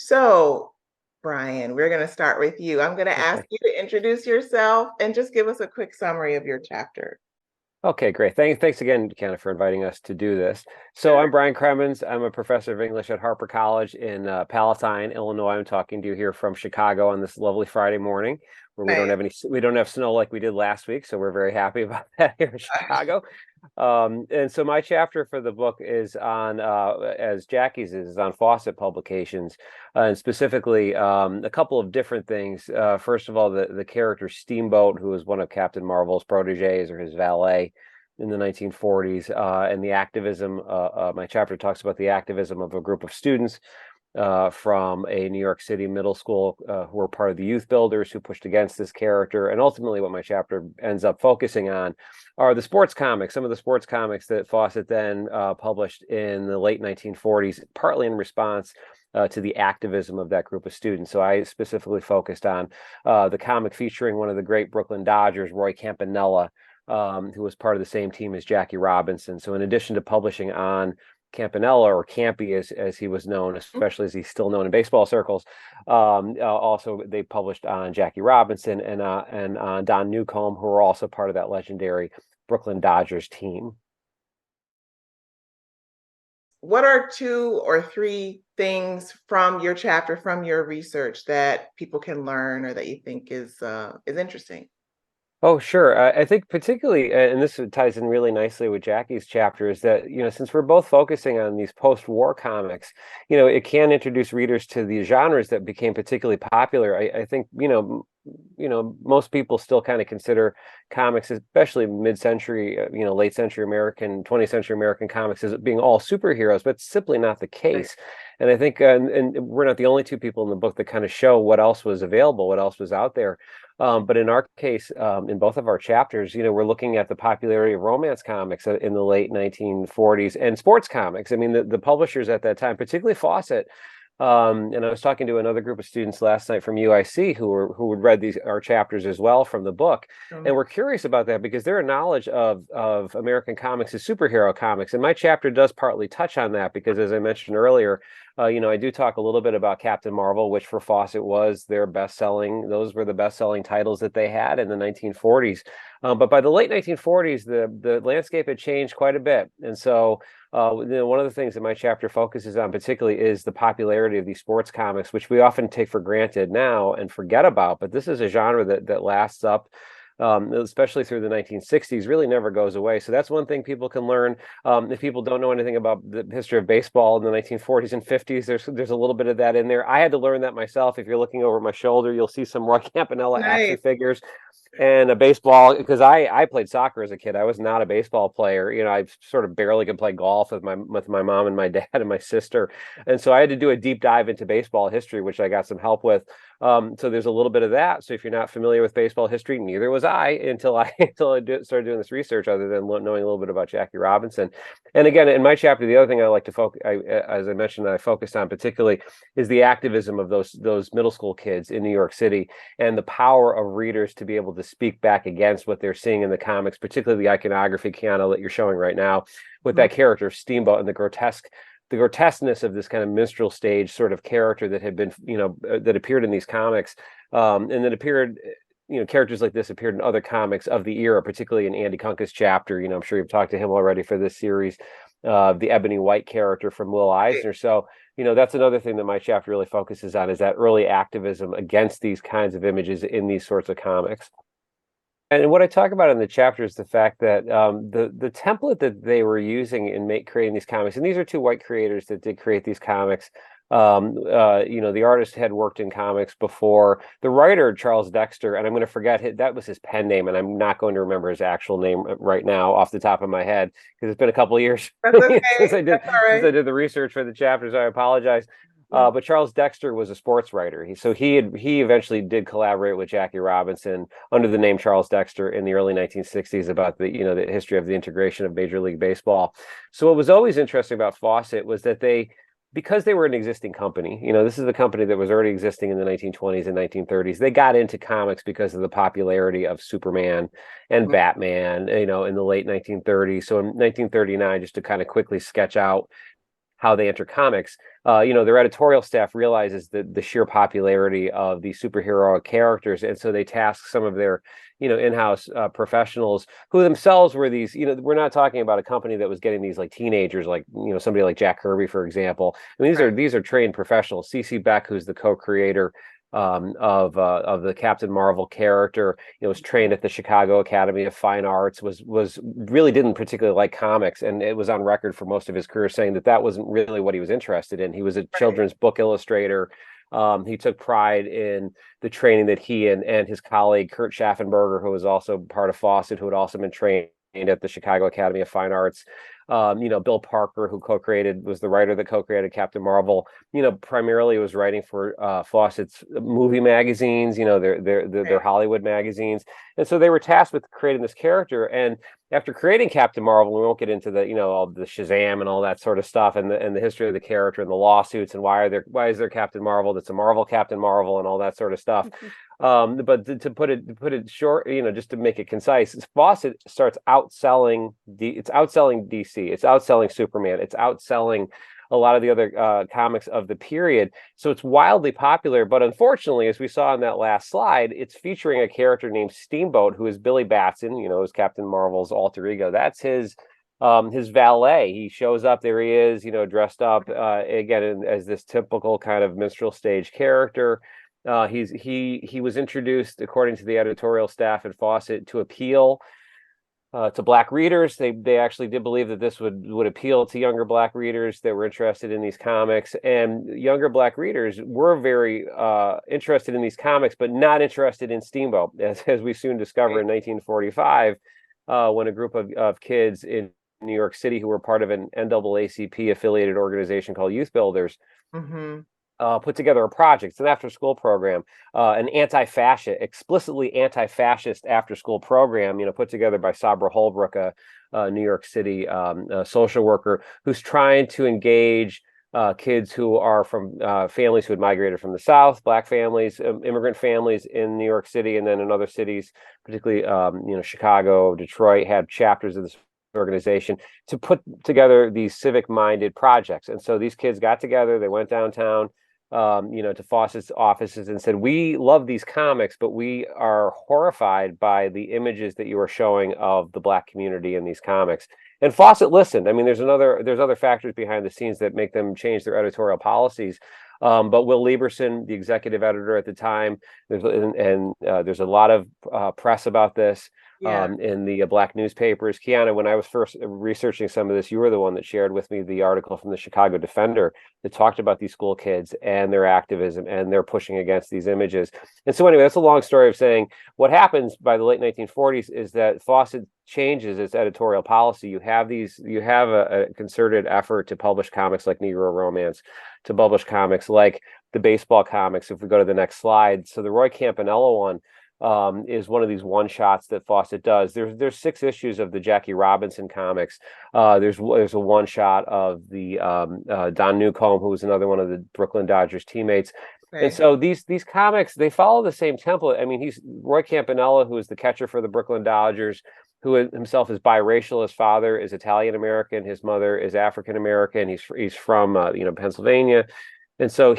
So, Brian, we're going to start with you. I'm going to ask Okay. you to introduce yourself and just give us a quick summary of your chapter. Okay, great. Thanks again, Qiana, for inviting us to do this. So Sure. I'm Brian Cremins. I'm a professor of English at Harper College in Palatine, Illinois. I'm talking to you here from Chicago on this lovely Friday morning, where Nice. we don't have snow like we did last week, so we're very happy about that here in Chicago. And so my chapter for the book is on, as Jackie's is on Fawcett Publications, and specifically a couple of different things. First of all, the character Steamboat, who was one of Captain Marvel's proteges or his valet in the 1940s, and the activism. My chapter talks about the activism of a group of students from a New York City middle school who were part of the Youth Builders who pushed against this character. And ultimately, what my chapter ends up focusing on are the sports comics, some of the sports comics that Fawcett then published in the late 1940s, partly in response to the activism of that group of students. So I specifically focused on the comic featuring one of the great Brooklyn Dodgers, Roy Campanella, who was part of the same team as Jackie Robinson. So in addition to publishing on Campanella, or Campy as he was known, especially as he's still known in baseball circles. Also, they published on Jackie Robinson and on Don Newcomb, who were also part of that legendary Brooklyn Dodgers team. What are two or three things from your chapter, from your research, that people can learn or that you think is interesting? Oh, sure. I think particularly, and this ties in really nicely with Jackie's chapter, is that, since we're both focusing on these post-war comics, it can introduce readers to the genres that became particularly popular. I think, most people still kind of consider comics, especially mid-century, late century American, 20th century American comics, as being all superheroes, but it's simply not the case. And I think, and we're not the only two people in the book that kind of show what else was available, what else was out there. But in our case, in both of our chapters, we're looking at the popularity of romance comics in the late 1940s and sports comics. I mean, the publishers at that time, particularly Fawcett, and I was talking to another group of students last night from UIC who had read our chapters as well from the book, and we're curious about that because their knowledge of American comics is superhero comics, and my chapter does partly touch on that because, as I mentioned earlier, I do talk a little bit about Captain Marvel, which for Fawcett was their best-selling. Those were the best-selling titles that they had in the 1940s. But by the late 1940s, the landscape had changed quite a bit, and so one of the things that my chapter focuses on particularly is the popularity of these sports comics, which we often take for granted now and forget about. But this is a genre that lasts up. Especially through the 1960s, really never goes away. So that's one thing people can learn. If people don't know anything about the history of baseball in the 1940s and 50s, there's a little bit of that in there. I had to learn that myself. If you're looking over my shoulder, you'll see some Roy Campanella action Nice. figures and a baseball, because I played soccer as a kid. I was not a baseball player. I sort of barely could play golf with my mom and my dad and my sister, and so I had to do a deep dive into baseball history, which I got some help with. So there's a little bit of that. So if you're not familiar with baseball history, neither was I until I started doing this research. Other than knowing a little bit about Jackie Robinson, and again in my chapter, the other thing I like to focus, as I mentioned, I focused on particularly is the activism of those middle school kids in New York City and the power of readers to be able to speak back against what they're seeing in the comics, particularly the iconography, Qiana, that you're showing right now, with that character Steamboat and the grotesqueness of this kind of minstrel stage sort of character that had been, that appeared in these comics, and that appeared. Characters like this appeared in other comics of the era, particularly in Andy Kunke's chapter. I'm sure you've talked to him already for this series, the Ebony White character from Will Eisner. So, that's another thing that my chapter really focuses on is that early activism against these kinds of images in these sorts of comics. And what I talk about in the chapter is the fact that the template that they were using in creating these comics, and these are two white creators that did create these comics. The artist had worked in comics before. The writer, Charles Dexter, and I'm going to forget that was his pen name, and I'm not going to remember his actual name right now off the top of my head because it's been a couple of years That's okay. since I did That's all right. the research for the chapters. I apologize. But Charles Dexter was a sports writer. He eventually did collaborate with Jackie Robinson under the name Charles Dexter in the early 1960s about the history of the integration of Major League Baseball. So what was always interesting about Fawcett was that because they were an existing company, this is a company that was already existing in the 1920s and 1930s. They got into comics because of the popularity of Superman and Batman, in the late 1930s. So in 1939, just to kind of quickly sketch out how they enter comics. Their editorial staff realizes the sheer popularity of these superhero characters, and so they task some of their in-house professionals who themselves were these. We're not talking about a company that was getting these like teenagers, like somebody like Jack Kirby, for example. I mean, Right. these are trained professionals. CC Beck, who's the co-creator of the Captain Marvel character, was trained at the Chicago Academy of Fine Arts, was really didn't particularly like comics, and it was on record for most of his career saying that wasn't really what he was interested in. He was a Right. children's book illustrator. He took pride in the training that he and his colleague Kurt Schaffenberger, who was also part of Fawcett, who had also been trained at the Chicago Academy of Fine Arts. Bill Parker, who was the writer that co-created Captain Marvel, primarily was writing for Fawcett's movie magazines, their Right. Hollywood magazines. And so they were tasked with creating this character. And after creating Captain Marvel, we won't get into the, all the Shazam and all that sort of stuff, and the history of the character and the lawsuits and why is there Captain Marvel that's a Marvel Captain Marvel and all that sort of stuff. But to put it short, just to make it concise, Fawcett starts outselling it's outselling DC, it's outselling Superman, it's outselling a lot of the other comics of the period. So it's wildly popular, but unfortunately, as we saw in that last slide, it's featuring a character named Steamboat, who is Billy Batson, is Captain Marvel's alter ego. That's his valet. He shows up, there he is, dressed up again as this typical kind of minstrel stage character. He was introduced, according to the editorial staff at Fawcett, to appeal to Black readers. They actually did believe that this would appeal to younger Black readers that were interested in these comics, and younger Black readers were very interested in these comics, but not interested in Steamboat, as we soon discover in 1945, when a group of kids in New York City who were part of an NAACP affiliated organization called Youth Builders Mm-hmm. put together a project. It's an after-school program, an explicitly anti-fascist after-school program, put together by Sabra Holbrook, a New York City social worker, who's trying to engage kids who are from families who had migrated from the South, Black families, immigrant families in New York City, and then in other cities, particularly Chicago, Detroit, had chapters of this organization to put together these civic-minded projects. And so these kids got together, they went downtown, to Fawcett's offices and said, "We love these comics, but we are horrified by the images that you are showing of the Black community in these comics." And Fawcett listened. I mean, there's other factors behind the scenes that make them change their editorial policies. But Will Lieberson, the executive editor at the time, there's a lot of press about this. Yeah. In the Black newspapers. Qiana, when I was first researching some of this, you were the one that shared with me the article from the Chicago Defender that talked about these school kids and their activism and their pushing against these images. And so anyway, that's a long story of saying what happens by the late 1940s is that Fawcett changes its editorial policy. You have a concerted effort to publish comics like Negro Romance, to publish comics like the baseball comics. If we go to the next slide, so the Roy Campanella one is one of these one shots that Fawcett does. There's 6 issues of the Jackie Robinson comics. There's a one shot of the Don Newcomb, who was another one of the Brooklyn Dodgers teammates. Okay. And so these comics, they follow the same template. I mean, he's Roy Campanella, who is the catcher for the Brooklyn Dodgers, who himself is biracial. His father is Italian American, his mother is African American. He's from Pennsylvania. And so we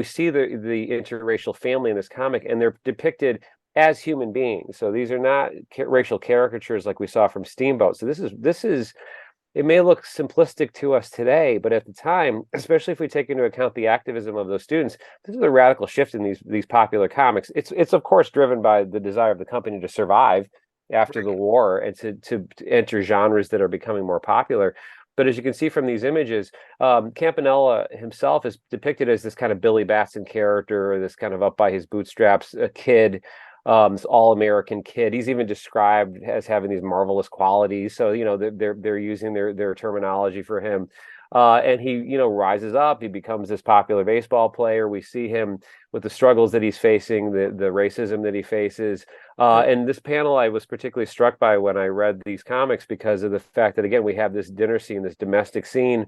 see the interracial family in this comic, and they're depicted as human beings. So these are not racial caricatures like we saw from Steamboat. So this is it may look simplistic to us today, but at the time, especially if we take into account the activism of those students, this is a radical shift in these popular comics. It's of course driven by the desire of the company to survive after the war and to enter genres that are becoming more popular. But as you can see from these images, Campanella himself is depicted as this kind of Billy Batson character, this kind of up by his bootstraps kid, this all-American kid. He's even described as having these marvelous qualities. So they're using their terminology for him. And he rises up. He becomes this popular baseball player. We see him with the struggles that he's facing, the racism that he faces. And this panel I was particularly struck by when I read these comics because of the fact that, again, we have this dinner scene, this domestic scene,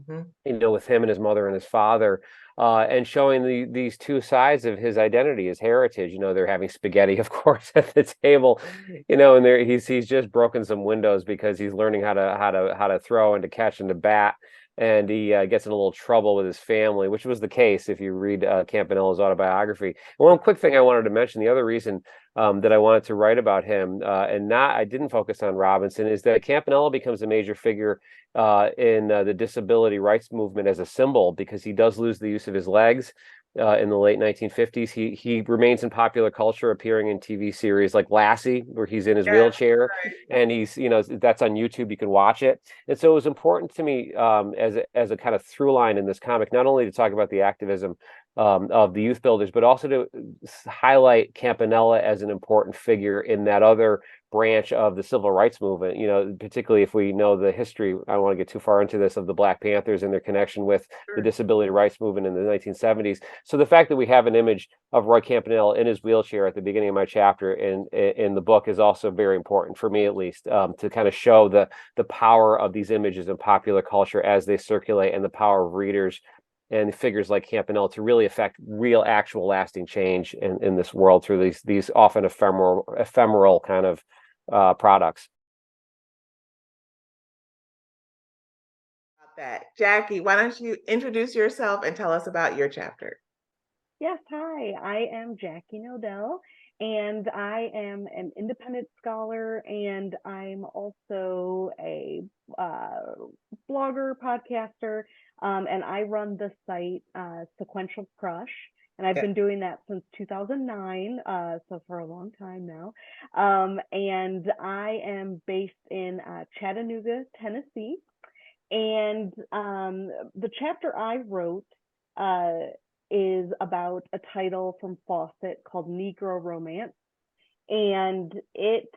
with him and his mother and his father, and showing these two sides of his identity, his heritage. They're having spaghetti, of course, at the table, and he's just broken some windows because he's learning how to throw and to catch and to bat. and he gets in a little trouble with his family, which was the case if you read Campanella's autobiography. And one quick thing I wanted to mention, the other reason that I wanted to write about him, and I didn't focus on Robinson, is that Campanella becomes a major figure in the disability rights movement as a symbol, because he does lose the use of his legs. In the late 1950s, he remains in popular culture, appearing in TV series like Lassie, where he's in his Yeah, wheelchair, right. and he's, that's on YouTube. You can watch it. And so it was important to me, as a kind of through line in this comic, not only to talk about the activism of the youth builders, but also to highlight Campanella as an important figure in that other branch of the civil rights movement. Particularly if we know the history, I don't want to get too far into this, of the Black Panthers and their connection with the Sure. disability rights movement in the 1970s. So the fact that we have an image of Roy Campanella in his wheelchair at the beginning of my chapter in the book is also very important for me, at least, to kind of show the power of these images in popular culture as they circulate, and the power of readers and figures like Campanella to really affect real, actual, lasting change in this world through these often ephemeral kind of products. About that. Jackie, why don't you introduce yourself and tell us about your chapter? Yes, hi, I am Jacque Nodell, and I am an independent scholar, and I'm also a blogger, podcaster, and I run the site Sequential Crush, and I've Yeah. been doing that since 2009, so for a long time now. And I am based in Chattanooga, Tennessee, and the chapter I wrote is about a title from Fawcett called Negro Romance. And it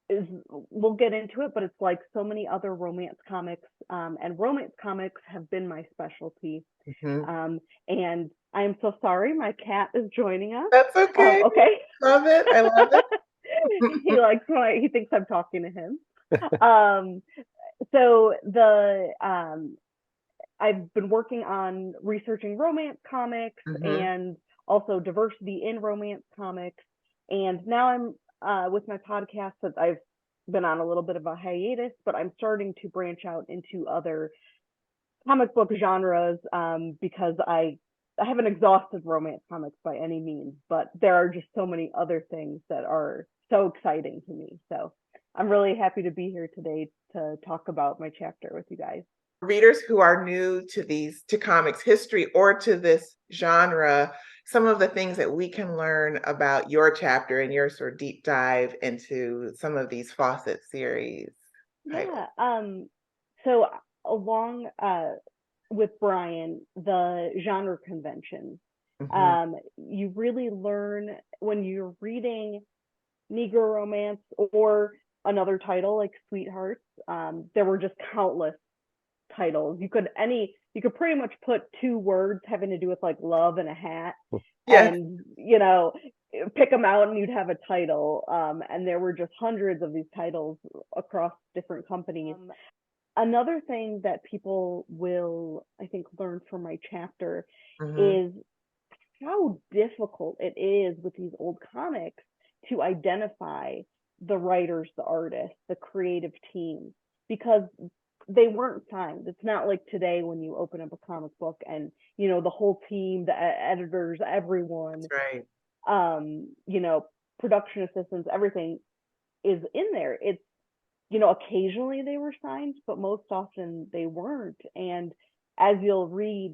is, we'll get into it, but it's like so many other romance comics. And romance comics have been my specialty. Mhm. And I'm so sorry, my cat is joining us. That's okay. Okay. Love it. I love it. He likes when he thinks I'm talking to him. Um, so I've been working on researching romance comics Mhm. and also diversity in romance comics. And now I'm with my podcast that I've been on a little bit of a hiatus, but I'm starting to branch out into other comic book genres, because I haven't exhausted romance comics by any means, but there are just so many other things that are so exciting to me. So I'm really happy to be here today to talk about my chapter with you guys. Readers who are new to comics history or to this genre, some of the things that we can learn about your chapter and your sort of deep dive into some of these Fawcett series titles. Yeah. So along with Brian, the genre conventions, Mhm. you really learn when you're reading Negro Romance or another title like Sweethearts. There were just countless titles. You could pretty much put two words having to do with like love and a hat, Yes. and pick them out and you'd have a title. And there were just hundreds of these titles across different companies. Another thing that people will, I think, learn from my chapter Mhm. is how difficult it is with these old comics to identify the writers, the artists, the creative teams, because they weren't signed. It's not like today when you open up a comic book and the whole team, the editors, everyone, That's right. you know, production assistants, everything is in there. It's occasionally they were signed, but most often they weren't. And as you'll read,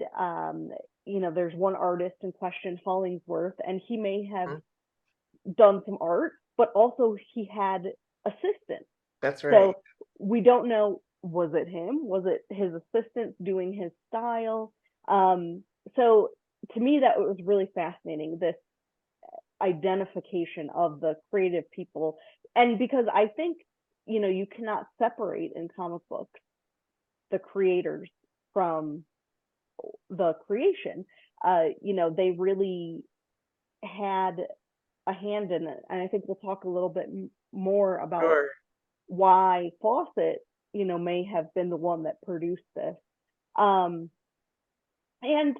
there's one artist in question, Hollingsworth, and he may have Mhm. done some art, but also he had assistants. That's right. So we don't know, was it him? Was it his assistants doing his style? So to me, that was really fascinating, this identification of the creative people. And because I think, you cannot separate in comic books the creators from the creation. They really had a hand in it. And I think we'll talk a little bit more about Sure. why Fawcett, may have been the one that produced this. Um, and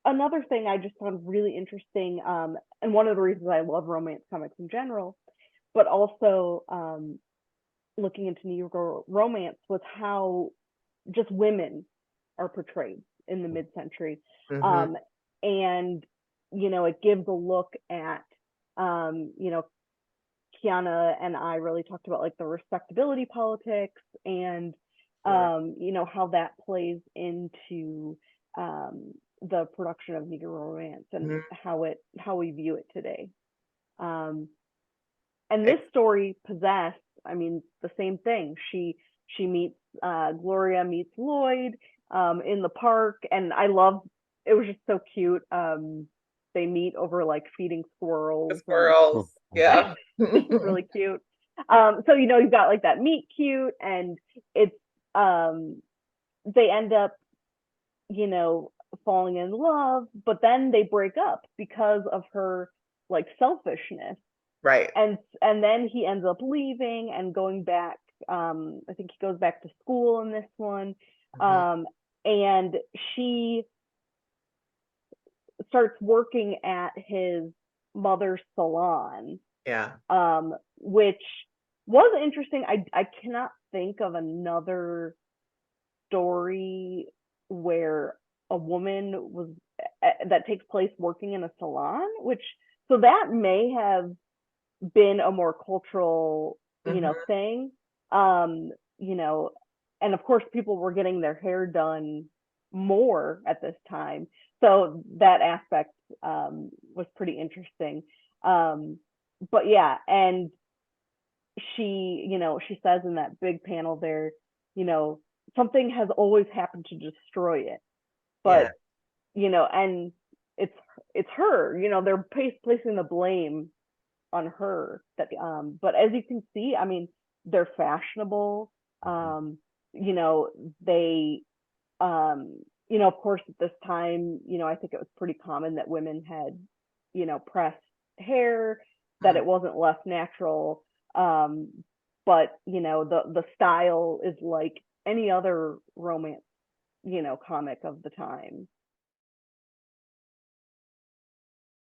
another thing I just found really interesting, and one of the reasons I love romance comics in general, but also looking into Negro romance, was how just women are portrayed in the mid-century. Mhm. And, you know, it gives a look at, you know, Qiana and I really talked about like the respectability politics and, Sure. you know, how that plays into the production of Negro romance and Mhm. how we view it today. And this story, Possessed, I mean, the same thing. She meets Gloria meets Lloyd in the park, and I love it was just so cute. They meet over like feeding The squirrels, and squirrels. Yeah. it's really cute. So you know, you've got like that meet cute, and it's they end up, you know, falling in love, but then they break up because of her like selfishness, Right. and then he ends up leaving and going back. I think he goes back to school in this one, Mhm. and she starts working at his mother's salon, Yeah. which was interesting. I cannot think of another story where a woman was that takes place working in a salon, which so that may have been a more cultural, you know, Mhm. thing. You know, and of course people were getting their hair done more at this time. So that aspect was pretty interesting. But yeah, and she, you know, she says in that big panel there, you know, something has always happened to destroy it. Yeah. But, you know, and it's it's her, you know, they're placing the blame on her. That but as you can see, I mean, they're fashionable. You know, they you know, of course at this time, you know, I think it was pretty common that women had, you know, pressed hair, that Mhm. it wasn't less natural. um but you know, the style is like any other romance, you know, comic of the time.